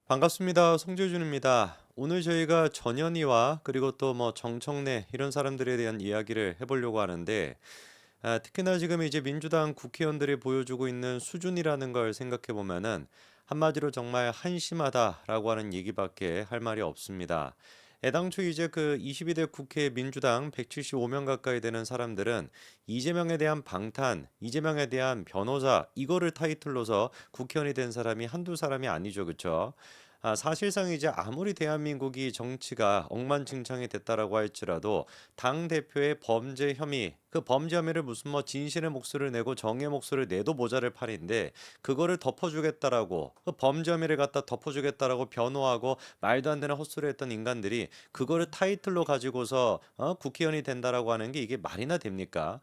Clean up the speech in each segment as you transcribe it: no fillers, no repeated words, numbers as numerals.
반갑습니다. 송재준입니다. 오늘 저희가 전현희와 그리고 또 뭐 정청래 이런 사람들에 대한 이야기를 해보려고 하는데 특히나 지금 이제 민주당 국회의원들이 보여주고 있는 수준이라는 걸 생각해 보면은 한마디로 정말 한심하다라고 하는 얘기밖에 할 말이 없습니다. 애당초 이제 그 22대 국회 민주당 175명 가까이 되는 사람들은 이재명에 대한 방탄, 이재명에 대한 변호사 이거를 타이틀로서 국회의원이 된 사람이 한두 사람이 아니죠. 그렇죠? 사실상 이제 아무리 대한민국이 정치가 억만장창이 됐다라고 할지라도 당 대표의 범죄 혐의 그 범죄 혐의를 무슨 뭐 진실의 목소리를 내고 정의의 목소리를 내도 모자랄 판인데 그거를 덮어주겠다라고 그 범죄 혐의를 갖다 덮어주겠다라고 변호하고 말도 안 되는 헛소리했던 인간들이 그거를 타이틀로 가지고서 국회의원이 된다라고 하는 게 이게 말이나 됩니까?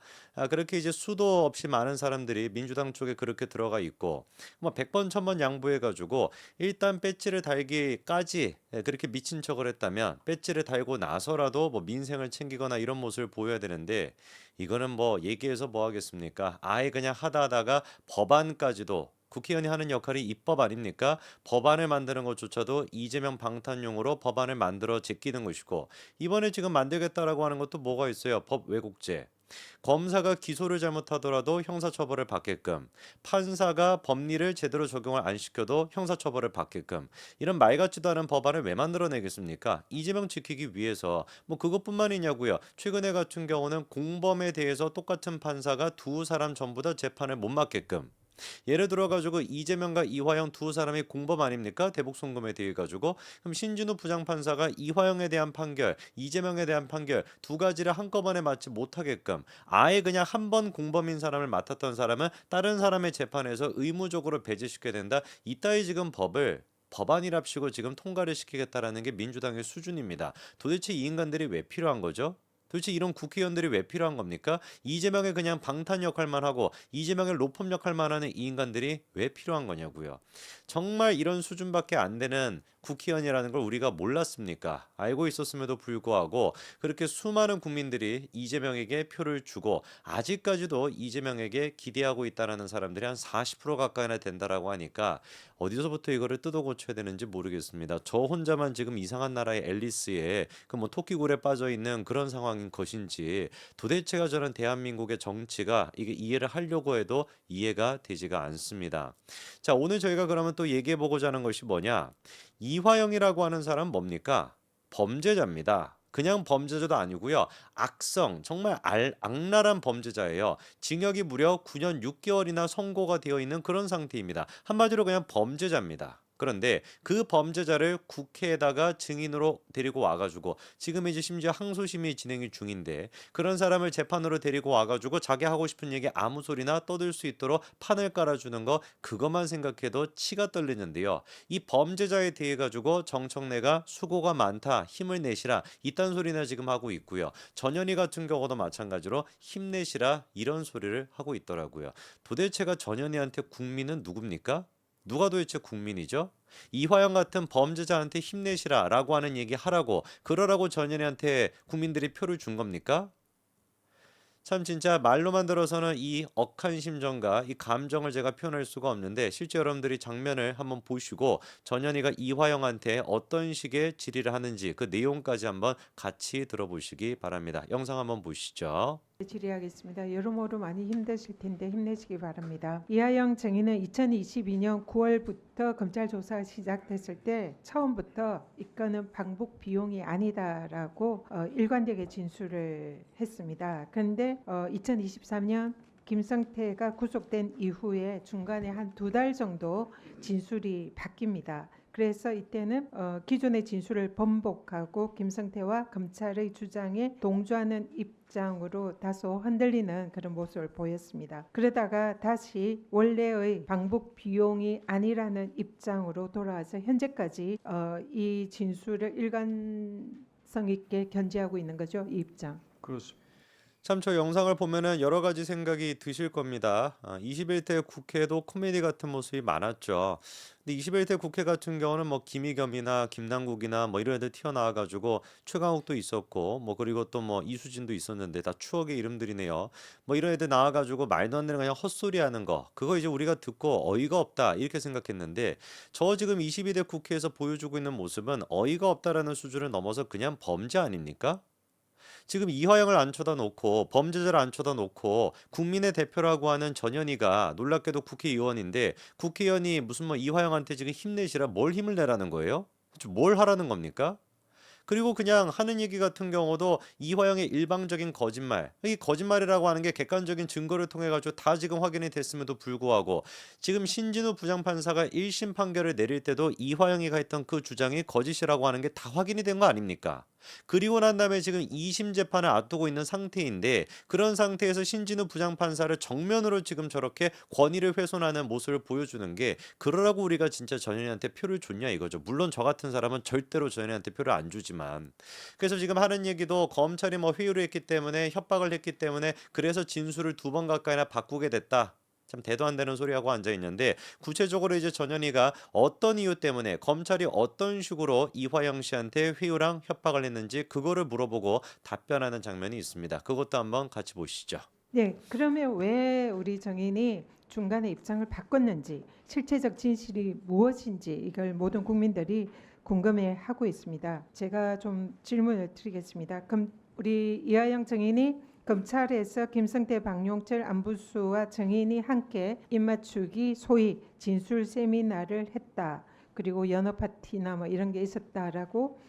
그렇게 이제 수도 없이 많은 사람들이 민주당 쪽에 그렇게 들어가 있고 뭐 100번 1000번 양보해 가지고 일단 배지를 달기까지 그렇게 미친 척을 했다면 배지를 달고 나서라도 뭐 민생을 챙기거나 이런 모습을 보여야 되는데 이거는 뭐 얘기해서 뭐 하겠습니까? 아예 그냥 하다 하다가 법안까지도 국회의원이 하는 역할이 입법 아닙니까? 법안을 만드는 것조차도 이재명 방탄용으로 법안을 만들어 제끼는 것이고 이번에 지금 만들겠다라고 하는 것도 뭐가 있어요? 법 왜곡죄. 검사가 기소를 잘못하더라도 형사처벌을 받게끔, 판사가 법리를 제대로 적용을 안 시켜도 형사처벌을 받게끔 이런 말 같지도 않은 법안을 왜 만들어내겠습니까? 이재명 지키기 위해서 뭐 그것뿐만이냐고요. 최근에 같은 경우는 공범에 대해서 똑같은 판사가 두 사람 전부 다 재판을 못 맡게끔 예를 들어 가지고 이재명과 이화영 두 사람이 공범 아닙니까? 대북 송금에 대해 가지고 그럼 신진우 부장판사가 이화영에 대한 판결, 이재명에 대한 판결 두 가지를 한꺼번에 맞지 못하게끔 아예 그냥 한 번 공범인 사람을 맡았던 사람은 다른 사람의 재판에서 의무적으로 배제시켜야 된다. 이따위 지금 법을 법안이랍시고 지금 통과를 시키겠다라는 게 민주당의 수준입니다. 도대체 이 인간들이 왜 필요한 거죠? 도대체 이런 국회의원들이 왜 필요한 겁니까? 이재명의 그냥 방탄 역할만 하고 이재명의 로펌 역할만 하는 이 인간들이 왜 필요한 거냐고요. 정말 이런 수준밖에 안 되는 국회의원이라는 걸 우리가 몰랐습니까? 알고 있었음에도 불구하고 그렇게 수많은 국민들이 이재명에게 표를 주고 아직까지도 이재명에게 기대하고 있다라는 사람들이 한 40% 가까이나 된다라고 하니까 어디서부터 이거를 뜯어 고쳐야 되는지 모르겠습니다. 저 혼자만 지금 이상한 나라의 앨리스에 그 뭐 토끼굴에 빠져 있는 그런 상황인 것인지 도대체가 저는 대한민국의 정치가 이게 이해를 하려고 해도 이해가 되지가 않습니다. 자, 오늘 저희가 그러면 또 얘기해 보고자 하는 것이 뭐냐? 이화영이라고 하는 사람 뭡니까? 범죄자입니다. 그냥 범죄자도 아니고요. 악성, 정말 악랄한 범죄자예요. 징역이 무려 9년 6개월이나 선고가 되어 있는 그런 상태입니다. 한마디로 그냥 범죄자입니다. 그런데 그 범죄자를 국회에다가 증인으로 데리고 와가지고 지금 이제 심지어 항소심이 진행 중인데 그런 사람을 재판으로 데리고 와가지고 자기 하고 싶은 얘기 아무 소리나 떠들 수 있도록 판을 깔아주는 거 그것만 생각해도 치가 떨리는데요. 이 범죄자에 대해 가지고 정청래가 수고가 많다 힘을 내시라 이딴 소리나 지금 하고 있고요. 전현희 같은 경우도 마찬가지로 힘내시라 이런 소리를 하고 있더라고요. 도대체가 전현희한테 국민은 누굽니까? 누가 도대체 국민이죠? 이화영 같은 범죄자한테 힘내시라라고 하는 얘기 하라고 그러라고 전현희한테 국민들이 표를 준 겁니까? 참 진짜 말로만 들어서는 이 억한 심정과 이 감정을 제가 표현할 수가 없는데 실제 여러분들이 장면을 한번 보시고 전현희가 이화영한테 어떤 식의 질의를 하는지 그 내용까지 한번 같이 들어보시기 바랍니다. 영상 한번 보시죠. 질의하겠습니다. 여러모로 많이 힘드실 텐데 힘내시기 바랍니다. 이하영 증인은 2022년 9월부터 검찰 조사가 시작됐을 때 처음부터 이건은 방북 비용이 아니다라고 일관되게 진술을 했습니다. 그런데 2023년 김성태가 구속된 이후에 중간에 한 두 달 정도 진술이 바뀝니다. 그래서 이때는 기존의 진술을 번복하고 김성태와 검찰의 주장에 동조하는 입장으로 다소 흔들리는 그런 모습을 보였습니다. 그러다가 다시 원래의 방북 비용이 아니라는 입장으로 돌아와서 현재까지 이 진술을 일관성 있게 견지하고 있는 거죠. 이 입장. 그렇습니다. 참 저 영상을 보면은 여러 가지 생각이 드실 겁니다. 21대 국회도 코미디 같은 모습이 많았죠. 근데 21대 국회 같은 경우는 뭐 김의겸이나 김남국이나 뭐 이런 애들 튀어나와 가지고 최강욱도 있었고 뭐 그리고 또 뭐 이수진도 있었는데 다 추억의 이름들이네요. 뭐 이런 애들 나와 가지고 말도 안 되는 그냥 헛소리 하는 거. 그거 이제 우리가 듣고 어이가 없다 이렇게 생각했는데 저 지금 22대 국회에서 보여주고 있는 모습은 어이가 없다라는 수준을 넘어서 그냥 범죄 아닙니까? 지금 이화영을 안 쳐다놓고 범죄자를 안 쳐다놓고 국민의 대표라고 하는 전현희가 놀랍게도 국회의원인데 국회의원이 무슨 뭐 이화영한테 지금 힘내시라 뭘 힘을 내라는 거예요? 뭘 하라는 겁니까? 그리고 그냥 하는 얘기 같은 경우도 이화영의 일방적인 거짓말. 이 거짓말이라고 하는 게 객관적인 증거를 통해 가지고 다 지금 확인이 됐음에도 불구하고 지금 신진우 부장판사가 1심 판결을 내릴 때도 이화영이가 했던 그 주장이 거짓이라고 하는 게 다 확인이 된 거 아닙니까? 그리고 난 다음에 지금 2심 재판을 앞두고 있는 상태인데 그런 상태에서 신진우 부장판사를 정면으로 지금 저렇게 권위를 훼손하는 모습을 보여주는 게 그러라고 우리가 진짜 전현희한테 표를 줬냐 이거죠. 물론 저 같은 사람은 절대로 전현희한테 표를 안 주지만 그래서 지금 하는 얘기도 검찰이 뭐 회유를 했기 때문에 협박을 했기 때문에 그래서 진술을 2번 가까이나 바꾸게 됐다. 참 대도 안 되는 소리하고 앉아 있는데 구체적으로 이제 전현희가 어떤 이유 때문에 검찰이 어떤 식으로 이화영 씨한테 회유랑 협박을 했는지 그거를 물어보고 답변하는 장면이 있습니다. 그것도 한번 같이 보시죠. 네, 그러면 왜 우리 정인이 중간에 입장을 바꿨는지, 실체적 진실이 무엇인지 이걸 모든 국민들이 궁금해하고 있습니다. 제가 좀 질문을 드리겠습니다. 그럼 우리 이하영 정인이 검찰에서 김성태, 박용철 안부수와 정인이 함께 입맞추기 소위 진술 세미나를 했다. 그리고 연어 파티나 뭐 이런 게 있었다라고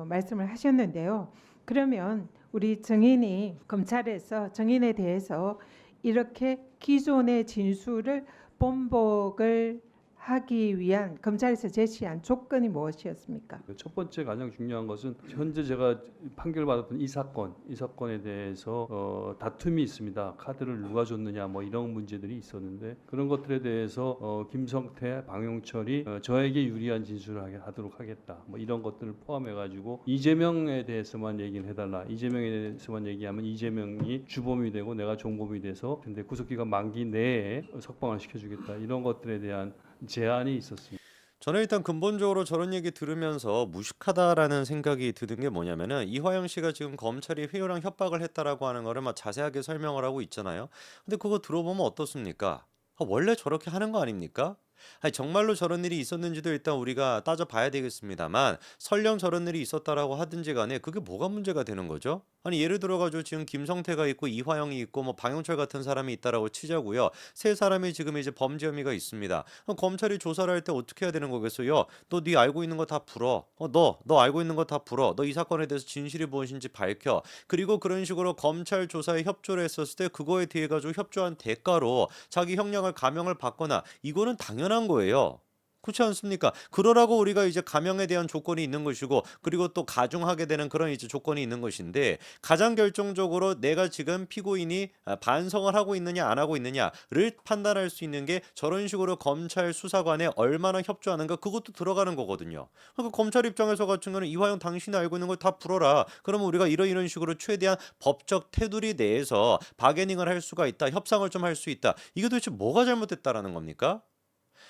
말씀을 하셨는데요. 그러면 우리 정인이 검찰에서 정인에 대해서 이렇게 기존의 진술을 번복을 하기 위한 검찰에서 제시한 조건이 무엇이었습니까? 첫 번째 가장 중요한 것은 현재 제가 판결받았던 이 사건에 대해서 다툼이 있습니다. 카드를 누가 줬느냐 뭐 이런 문제들이 있었는데 그런 것들에 대해서 김성태, 방용철이 저에게 유리한 진술을 하도록 하겠다. 뭐 이런 것들을 포함해 가지고 이재명에 대해서만 얘기를 해달라. 이재명에 대해서만 얘기하면 이재명이 주범이 되고 내가 종범이 돼서 근데 구속기간 만기 내에 석방을 시켜주겠다. 이런 것들에 대한 제안이 있었습니다. 저는 일단 근본적으로 저런 얘기 들으면서 무식하다라는 생각이 드는 게 뭐냐면은 이화영 씨가 지금 검찰이 회유랑 협박을 했다라고 하는 거를 막 자세하게 설명을 하고 있잖아요. 근데 그거 들어보면 어떻습니까? 원래 저렇게 하는 거 아닙니까? 아니 정말로 저런 일이 있었는지도 일단 우리가 따져봐야 되겠습니다만 설령 저런 일이 있었다라고 하든지 간에 그게 뭐가 문제가 되는 거죠? 아니 예를 들어가지고 지금 김성태가 있고 이화영이 있고 뭐 방용철 같은 사람이 있다라고 치자고요. 세 사람이 지금 이제 범죄 혐의가 있습니다. 그럼 검찰이 조사를 할 때 어떻게 해야 되는 거겠어요? 너 네 알고 있는 거 다 풀어. 너 알고 있는 거 다 풀어. 너 이 사건에 대해서 진실이 무엇인지 밝혀. 그리고 그런 식으로 검찰 조사에 협조를 했었을 때 그거에 대해 가지고 협조한 대가로 자기 형량을 감형을 받거나 이거는 당연한 거예요. 그렇지 않습니까? 그러라고 우리가 이제 감형에 대한 조건이 있는 것이고 그리고 또 가중하게 되는 그런 이제 조건이 있는 것인데 가장 결정적으로 내가 지금 피고인이 반성을 하고 있느냐 안 하고 있느냐를 판단할 수 있는 게 저런 식으로 검찰 수사관에 얼마나 협조하는가 그것도 들어가는 거거든요. 그러니까 검찰 입장에서 같은 거는 이화영 당신이 알고 있는 걸 다 풀어라. 그러면 우리가 이런 식으로 최대한 법적 테두리 내에서 바게닝을 할 수가 있다. 협상을 좀 할 수 있다. 이게 도대체 뭐가 잘못됐다라는 겁니까?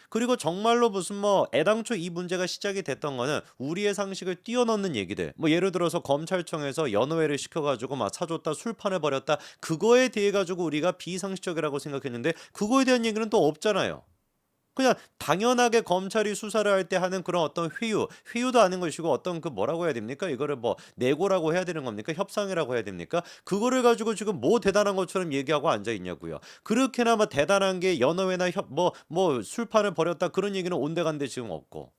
그리고 정말로 무슨 뭐 애당초 이 문제가 시작이 됐던 거는 우리의 상식을 뛰어넘는 얘기들. 뭐 예를 들어서 검찰청에서 연호회를 시켜가지고 막 사줬다 술판을 벌였다. 그거에 대해 가지고 우리가 비상식적이라고 생각했는데 그거에 대한 얘기는 또 없잖아요. 그냥 당연하게 검찰이 수사를 할 때 하는 그런 어떤 회유도 아닌 것이고 어떤 그 뭐라고 해야 됩니까? 이거를 뭐 내고라고 해야 되는 겁니까? 협상이라고 해야 됩니까? 그거를 가지고 지금 뭐 대단한 것처럼 얘기하고 앉아 있냐고요. 그렇게나마 대단한 게 연어회나 뭐 술판을 벌였다 그런 얘기는 온데간데 지금 없고.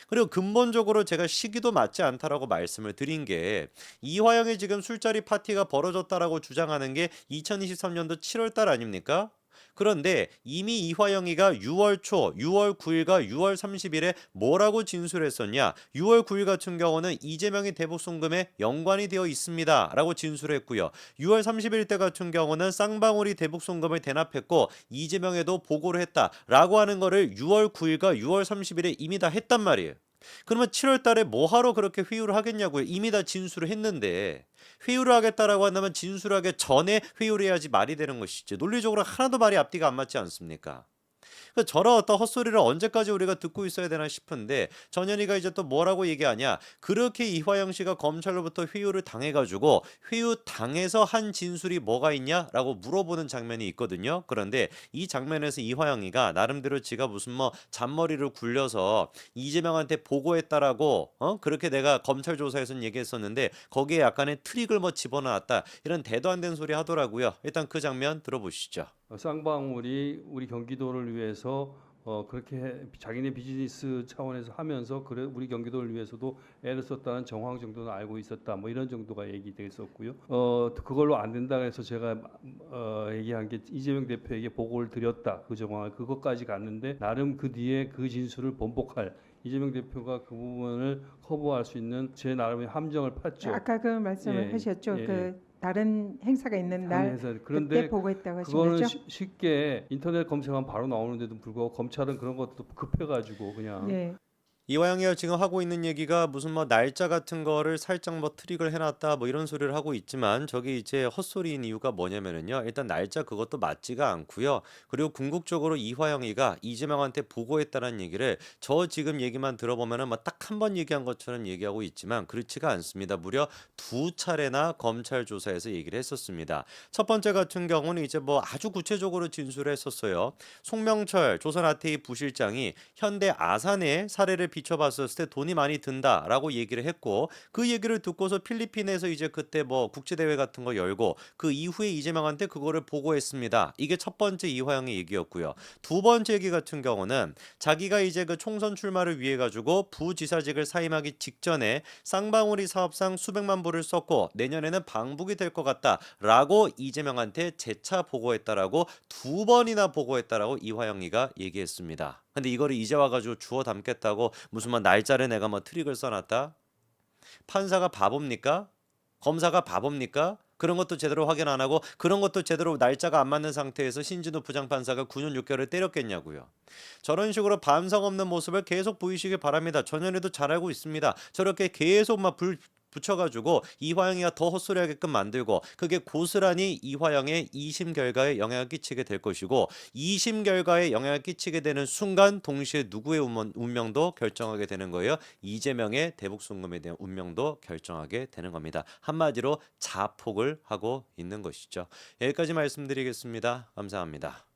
그리고 근본적으로 제가 시기도 맞지 않다라고 말씀을 드린 게 이화영이 지금 술자리 파티가 벌어졌다라고 주장하는 게 2023년도 7월 달 아닙니까? 그런데 이미 이화영이가 6월 초, 6월 9일과 6월 30일에 뭐라고 진술했었냐? 6월 9일 같은 경우는 이재명이 대북 송금에 연관이 되어 있습니다. 라고 진술했고요. 6월 30일 때 같은 경우는 쌍방울이 대북 송금을 대납했고 이재명에도 보고를 했다. 라고 하는 거를 6월 9일과 6월 30일에 이미 다 했단 말이에요. 그러면 7월 달에 뭐 하러 그렇게 회유를 하겠냐고요. 이미 다 진술을 했는데 회유를 하겠다라고 한다면 진술하기 전에 회유를 해야지 말이 되는 것이지. 논리적으로 하나도 말이 앞뒤가 안 맞지 않습니까? 그 저런 어떤 헛소리를 언제까지 우리가 듣고 있어야 되나 싶은데 전현희가 이제 또 뭐라고 얘기하냐. 그렇게 이화영 씨가 검찰로부터 회유를 당해가지고 회유 당해서 한 진술이 뭐가 있냐라고 물어보는 장면이 있거든요. 그런데 이 장면에서 이화영이가 나름대로 지가 무슨 뭐 잔머리를 굴려서 이재명한테 보고했다라고 그렇게 내가 검찰 조사에서는 얘기했었는데 거기에 약간의 트릭을 뭐 집어넣었다 이런 대도 안 되는 소리 하더라고요. 일단 그 장면 들어보시죠. 쌍방울이 우리 경기도를 위해서 자기네 비즈니스 차원에서 하면서 그래 우리 경기도를 위해서도 애를 썼다는 정황 정도는 알고 있었다. 뭐 이런 정도가 얘기됐었고요. 그걸로 안 된다 해서 제가 얘기한 게 이재명 대표에게 보고를 드렸다. 그 정황을 그것까지 갔는데 나름 그 뒤에 그 진술을 번복할 이재명 대표가 그 부분을 커버할 수 있는 제 나름의 함정을 팠죠. 아까 그 말씀을 예, 하셨죠. 예, 그 다른 행사가 있는 날 해서 그때 그런데 보고했다고 하신 그거는 거죠? 쉽게 인터넷 검색하면 바로 나오는데도 불구하고 검찰은 그런 것도 급해가지고 그냥 네. 이화영이가 지금 하고 있는 얘기가 무슨 뭐 날짜 같은 거를 살짝 뭐 트릭을 해놨다 뭐 이런 소리를 하고 있지만 저기 이제 헛소리인 이유가 뭐냐면은요. 일단 날짜 그것도 맞지가 않고요. 그리고 궁극적으로 이화영이가 이재명한테 보고했다는 얘기를 저 지금 얘기만 들어보면은 뭐 딱 한 번 얘기한 것처럼 얘기하고 있지만 그렇지가 않습니다. 무려 두 차례나 검찰 조사에서 얘기를 했었습니다. 첫 번째 같은 경우는 이제 뭐 아주 구체적으로 진술을 했었어요. 송명철 조선아테이 부실장이 현대 아산의 사례를 비춰봤을 때 돈이 많이 든다라고 얘기를 했고 그 얘기를 듣고서 필리핀에서 이제 그때 뭐 국제대회 같은 거 열고 그 이후에 이재명한테 그거를 보고했습니다. 이게 첫 번째 이화영의 얘기였고요. 두 번째 얘기 같은 경우는 자기가 이제 그 총선 출마를 위해 가지고 부지사직을 사임하기 직전에 쌍방울이 사업상 수백만 불을 썼고 내년에는 방북이 될 것 같다라고 이재명한테 재차 보고했다라고 두 번이나 보고했다라고 이화영이가 얘기했습니다. 근데 이거를 이제 와가지고 주워 담겠다고 무슨 뭐 날짜를 내가 뭐 트릭을 써놨다? 판사가 바보입니까? 검사가 바보입니까? 그런 것도 제대로 확인 안 하고 그런 것도 제대로 날짜가 안 맞는 상태에서 신진우 부장판사가 9년 6개월을 때렸겠냐고요. 저런 식으로 반성 없는 모습을 계속 보이시길 바랍니다. 전현희도 잘 알고 있습니다. 저렇게 계속 막 붙여가지고 이화영이가 더 헛소리하게끔 만들고 그게 고스란히 이화영의 2심 결과에 영향을 끼치게 될 것이고 2심 결과에 영향을 끼치게 되는 순간 동시에 누구의 운명도 결정하게 되는 거예요. 이재명의 대북송금에 대한 운명도 결정하게 되는 겁니다. 한마디로 자폭을 하고 있는 것이죠. 여기까지 말씀드리겠습니다. 감사합니다.